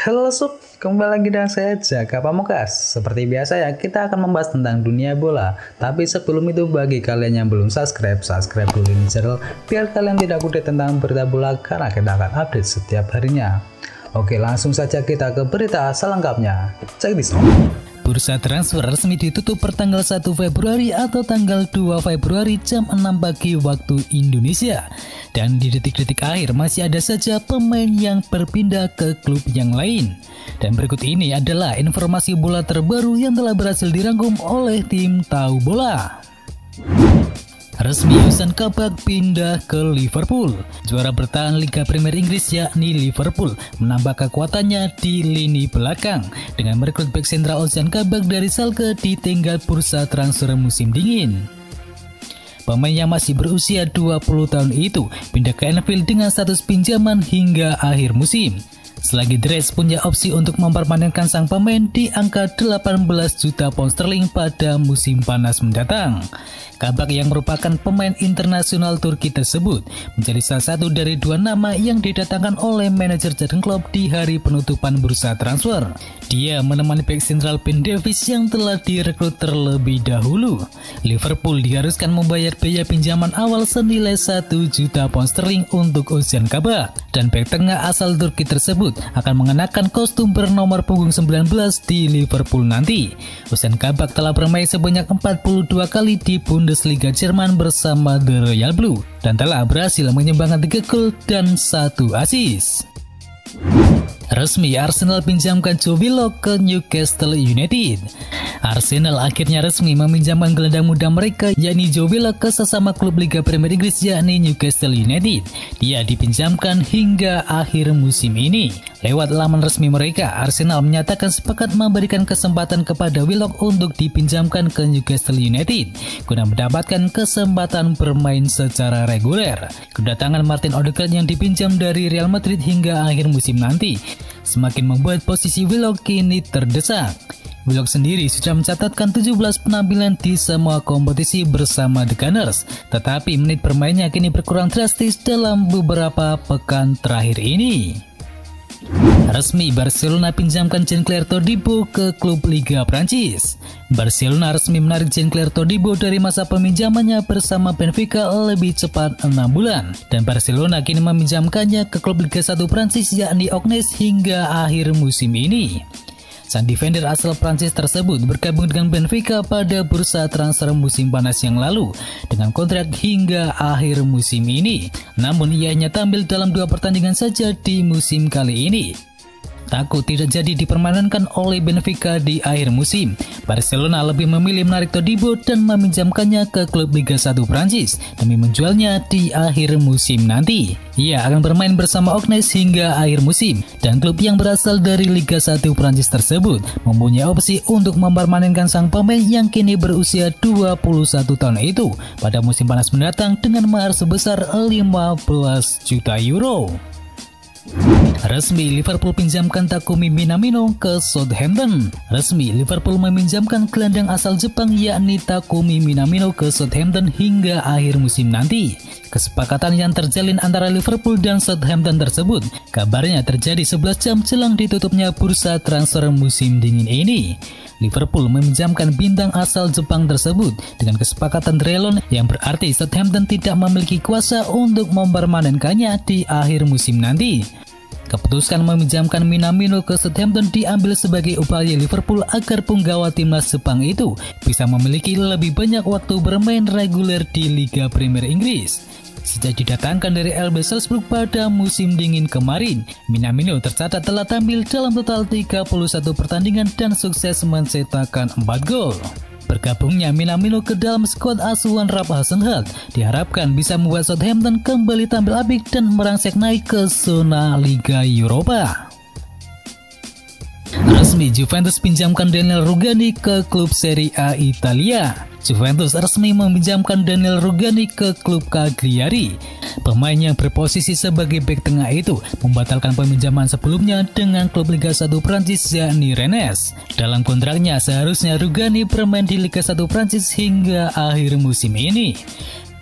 Halo Sob, kembali lagi dengan saya Jaka Pamungkas. Seperti biasa ya, kita akan membahas tentang dunia bola. Tapi sebelum itu bagi kalian yang belum subscribe dulu ini channel biar kalian tidak update tentang berita bola karena kita akan update setiap harinya. Oke, langsung saja kita ke berita selengkapnya. Check this out. Bursa transfer resmi ditutup pertanggal 1 Februari atau tanggal 2 Februari jam 6 pagi waktu Indonesia. Dan di detik-detik akhir masih ada saja pemain yang berpindah ke klub yang lain. Dan berikut ini adalah informasi bola terbaru yang telah berhasil dirangkum oleh tim Tahu Bola. Resmi Ozan Kabak pindah ke Liverpool. Juara bertahan Liga Premier Inggris yakni Liverpool menambah kekuatannya di lini belakang dengan merekrut bek sentral Ozan Kabak dari Schalke di tenggat bursa transfer musim dingin. Pemain yang masih berusia 20 tahun itu pindah ke Anfield dengan status pinjaman hingga akhir musim. Selagi The Reds punya opsi untuk mempermanenkan sang pemain di angka 18 juta pound sterling pada musim panas mendatang. Kabak yang merupakan pemain internasional Turki tersebut menjadi salah satu dari dua nama yang didatangkan oleh manajer Jurgen Klopp di hari penutupan bursa transfer. Dia menemani bek sentral Ben Davies yang telah direkrut terlebih dahulu. Liverpool diharuskan membayar biaya pinjaman awal senilai 1 juta pound sterling untuk Ozan Kabak, dan bek tengah asal Turki tersebut akan mengenakan kostum bernomor punggung 19 di Liverpool nanti. Ozan Kabak telah bermain sebanyak 42 kali di Bundesliga Jerman bersama The Royal Blue dan telah berhasil menyumbangkan 3 gol dan 1 assist. Resmi Arsenal pinjamkan Joe Willock ke Newcastle United. Arsenal akhirnya resmi meminjamkan gelandang muda mereka yakni Joe Willock ke sesama klub Liga Premier Inggris yakni Newcastle United. Dia dipinjamkan hingga akhir musim ini. Lewat laman resmi mereka, Arsenal menyatakan sepakat memberikan kesempatan kepada Willock untuk dipinjamkan ke Newcastle United guna mendapatkan kesempatan bermain secara reguler. Kedatangan Martin Odegaard yang dipinjam dari Real Madrid hingga akhir musim nanti semakin membuat posisi Willock kini terdesak. Willock sendiri sudah mencatatkan 17 penampilan di semua kompetisi bersama The Gunners, tetapi menit bermainnya kini berkurang drastis dalam beberapa pekan terakhir ini. Resmi Barcelona pinjamkan Jean-Claire Todibo ke klub Liga Prancis. Barcelona resmi menarik Jean-Claire Todibo dari masa peminjamannya bersama Benfica lebih cepat 6 bulan, dan Barcelona kini meminjamkannya ke klub Liga 1 Prancis yakni Ognes hingga akhir musim ini. Sang defender asal Prancis tersebut bergabung dengan Benfica pada bursa transfer musim panas yang lalu dengan kontrak hingga akhir musim ini. Namun ia hanya tampil dalam 2 pertandingan saja di musim kali ini. Takut tidak jadi dipermanenkan oleh Benfica di akhir musim, Barcelona lebih memilih menarik Todibo dan meminjamkannya ke klub Liga 1 Prancis demi menjualnya di akhir musim nanti. Ia akan bermain bersama Ognes hingga akhir musim, dan klub yang berasal dari Liga 1 Prancis tersebut mempunyai opsi untuk mempermanenkan sang pemain yang kini berusia 21 tahun itu pada musim panas mendatang dengan mahar sebesar 15 juta euro. Resmi Liverpool pinjamkan Takumi Minamino ke Southampton. Resmi Liverpool meminjamkan gelandang asal Jepang yakni Takumi Minamino ke Southampton hingga akhir musim nanti. Kesepakatan yang terjalin antara Liverpool dan Southampton tersebut kabarnya terjadi 11 jam jelang ditutupnya bursa transfer musim dingin ini. Liverpool meminjamkan bintang asal Jepang tersebut dengan kesepakatan relon yang berarti Southampton tidak memiliki kuasa untuk mempermanenkannya di akhir musim nanti. Keputusan meminjamkan Minamino ke Southampton diambil sebagai upaya Liverpool agar punggawa timnas Jepang itu bisa memiliki lebih banyak waktu bermain reguler di Liga Premier Inggris. Sejak didatangkan dari RB Salzburg pada musim dingin kemarin, Minamino tercatat telah tampil dalam total 31 pertandingan dan sukses mencetakkan 4 gol. Bergabungnya Minamino ke dalam skuad asuhan Ralph Hasenhuttl diharapkan bisa membuat Southampton kembali tampil apik dan merangsek naik ke zona Liga Eropa. Resmi Juventus pinjamkan Daniel Rugani ke klub Serie A Italia. Juventus resmi meminjamkan Daniel Rugani ke klub Cagliari. Pemain yang berposisi sebagai bek tengah itu membatalkan peminjaman sebelumnya dengan klub Liga 1 Prancis yakni Rennes. Dalam kontraknya seharusnya Rugani bermain di Liga 1 Prancis hingga akhir musim ini.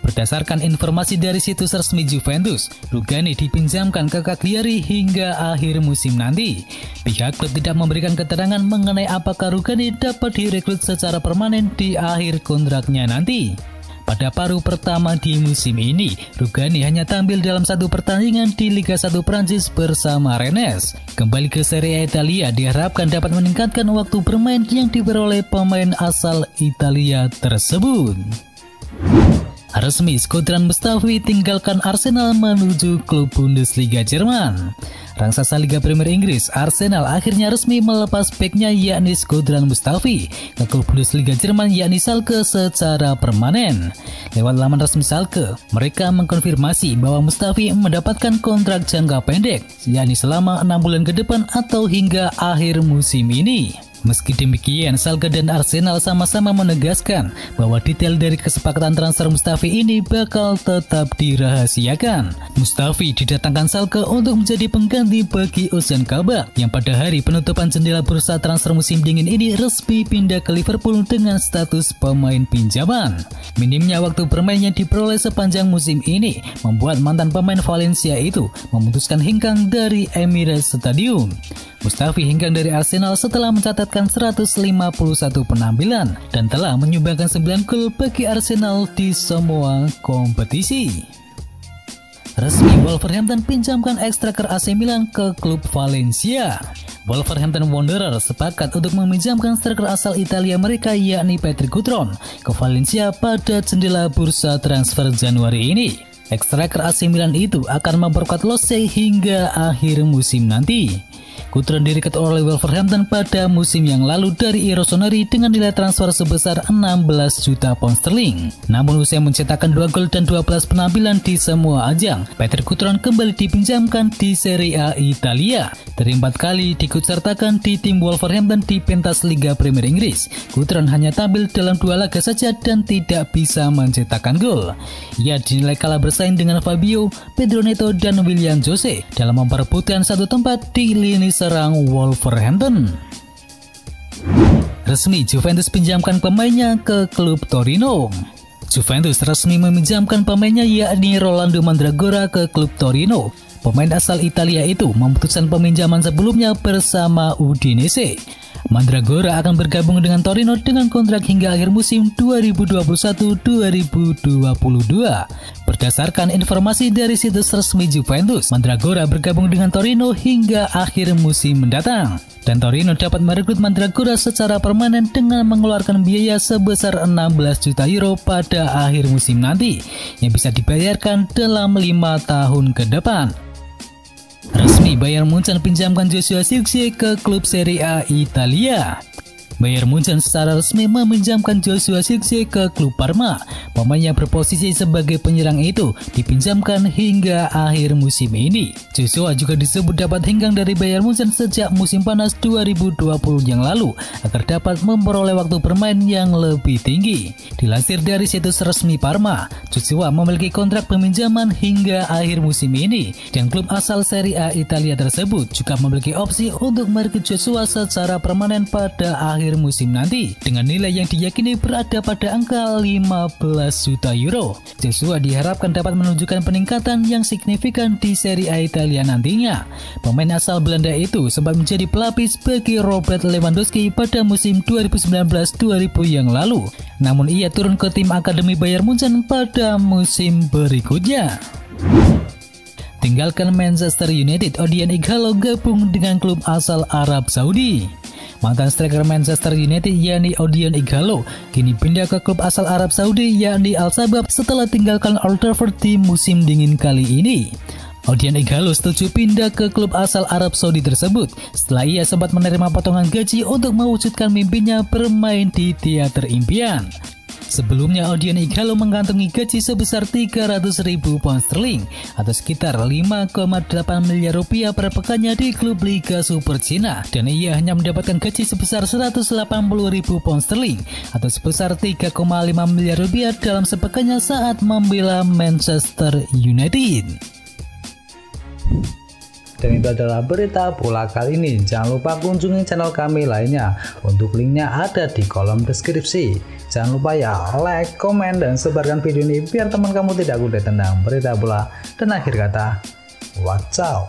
Berdasarkan informasi dari situs resmi Juventus, Rugani dipinjamkan ke Cagliari hingga akhir musim nanti. Pihak klub tidak memberikan keterangan mengenai apakah Rugani dapat direkrut secara permanen di akhir kontraknya nanti. Pada paruh pertama di musim ini, Rugani hanya tampil dalam satu pertandingan di Liga 1 Prancis bersama Rennes. Kembali ke Serie A Italia diharapkan dapat meningkatkan waktu bermain yang diperoleh pemain asal Italia tersebut. Resmi, Shkodran Mustafi tinggalkan Arsenal menuju klub Bundesliga Jerman. Raksasa Liga Premier Inggris, Arsenal akhirnya resmi melepas beknya yakni Shkodran Mustafi ke klub Bundesliga Jerman yakni Schalke secara permanen. Lewat laman resmi Schalke, mereka mengkonfirmasi bahwa Mustafi mendapatkan kontrak jangka pendek yakni selama 6 bulan ke depan atau hingga akhir musim ini. Meski demikian, Schalke dan Arsenal sama-sama menegaskan bahwa detail dari kesepakatan transfer Mustafi ini bakal tetap dirahasiakan. Mustafi didatangkan Schalke untuk menjadi pengganti bagi Ozan Kabak yang pada hari penutupan jendela bursa transfer musim dingin ini resmi pindah ke Liverpool dengan status pemain pinjaman. Minimnya waktu bermain yang diperoleh sepanjang musim ini membuat mantan pemain Valencia itu memutuskan hengkang dari Emirates Stadium. Mustafi hengkang dari Arsenal setelah mencatatkan 151 penampilan dan telah menyumbangkan 9 gol bagi Arsenal di semua kompetisi. Resmi, Wolverhampton pinjamkan striker AC Milan ke klub Valencia. Wolverhampton Wanderers sepakat untuk meminjamkan striker asal Italia mereka yakni Patrick Cutrone ke Valencia pada jendela bursa transfer Januari ini. Striker AC Milan itu akan memperkuat Lecce hingga akhir musim nanti. Cutrone direkrut oleh Wolverhampton pada musim yang lalu dari Rossoneri dengan nilai transfer sebesar 16 juta pound sterling. Namun usai mencetakkan 2 gol dan 12 penampilan di semua ajang, Patrick Cutrone kembali dipinjamkan di Serie A Italia. Dari 4 kali diikutsertakan di tim Wolverhampton di pentas Liga Premier Inggris, Cutrone hanya tampil dalam 2 laga saja dan tidak bisa mencetakkan gol. Ia dinilai kalah bersaing dengan Fabio, Pedro Neto, dan William Jose dalam memperebutkan satu tempat di lini serang Wolverhampton. Resmi, Juventus pinjamkan pemainnya ke klub Torino. Juventus resmi meminjamkan pemainnya yakni Rolando Mandragora ke klub Torino. Pemain asal Italia itu memutuskan peminjaman sebelumnya bersama Udinese. Mandragora akan bergabung dengan Torino dengan kontrak hingga akhir musim 2021-2022. Berdasarkan informasi dari situs resmi Juventus, Mandragora bergabung dengan Torino hingga akhir musim mendatang. Dan Torino dapat merekrut Mandragora secara permanen dengan mengeluarkan biaya sebesar 16 juta euro pada akhir musim nanti, yang bisa dibayarkan dalam 5 tahun ke depan. Resmi, Bayern Munchen pinjamkan Joshua Zirkzee ke klub Serie A Italia. Bayern Munchen secara resmi meminjamkan Joshua Zirkzee ke klub Parma. Pemain yang berposisi sebagai penyerang itu dipinjamkan hingga akhir musim ini. Joshua juga disebut dapat hengkang dari Bayern Munchen sejak musim panas 2020 yang lalu agar dapat memperoleh waktu bermain yang lebih tinggi. Dilansir dari situs resmi Parma, Joshua memiliki kontrak peminjaman hingga akhir musim ini dan klub asal Serie A Italia tersebut juga memiliki opsi untuk merekrut Joshua secara permanen pada akhir musim nanti dengan nilai yang diyakini berada pada angka 15 juta euro. Joshua diharapkan dapat menunjukkan peningkatan yang signifikan di Serie A Italia nantinya. Pemain asal Belanda itu sempat menjadi pelapis bagi Robert Lewandowski pada musim 2019-2000 yang lalu. Namun ia turun ke tim akademi Bayern Munchen pada musim berikutnya. Tinggalkan Manchester United, Odion Ighalo gabung dengan klub asal Arab Saudi. Mantan striker Manchester United yakni Odion Ighalo kini pindah ke klub asal Arab Saudi yakni Al Shabab setelah tinggalkan Old Trafford di musim dingin kali ini. Odion Ighalo setuju pindah ke klub asal Arab Saudi tersebut setelah ia sempat menerima potongan gaji untuk mewujudkan mimpinya bermain di teater impian. Sebelumnya Odion Ighalo mengantongi gaji sebesar 300.000 pound sterling atau sekitar 5,8 miliar rupiah per pekannya di klub Liga Super Cina, dan ia hanya mendapatkan gaji sebesar 180.000 pound sterling atau sebesar 3,5 miliar rupiah dalam sepekannya saat membela Manchester United. Dan itu adalah berita bola kali ini. Jangan lupa kunjungi channel kami lainnya. Untuk linknya ada di kolom deskripsi. Jangan lupa ya like, komen, dan sebarkan video ini biar teman kamu tidak update tentang berita bola. Dan akhir kata, wacau.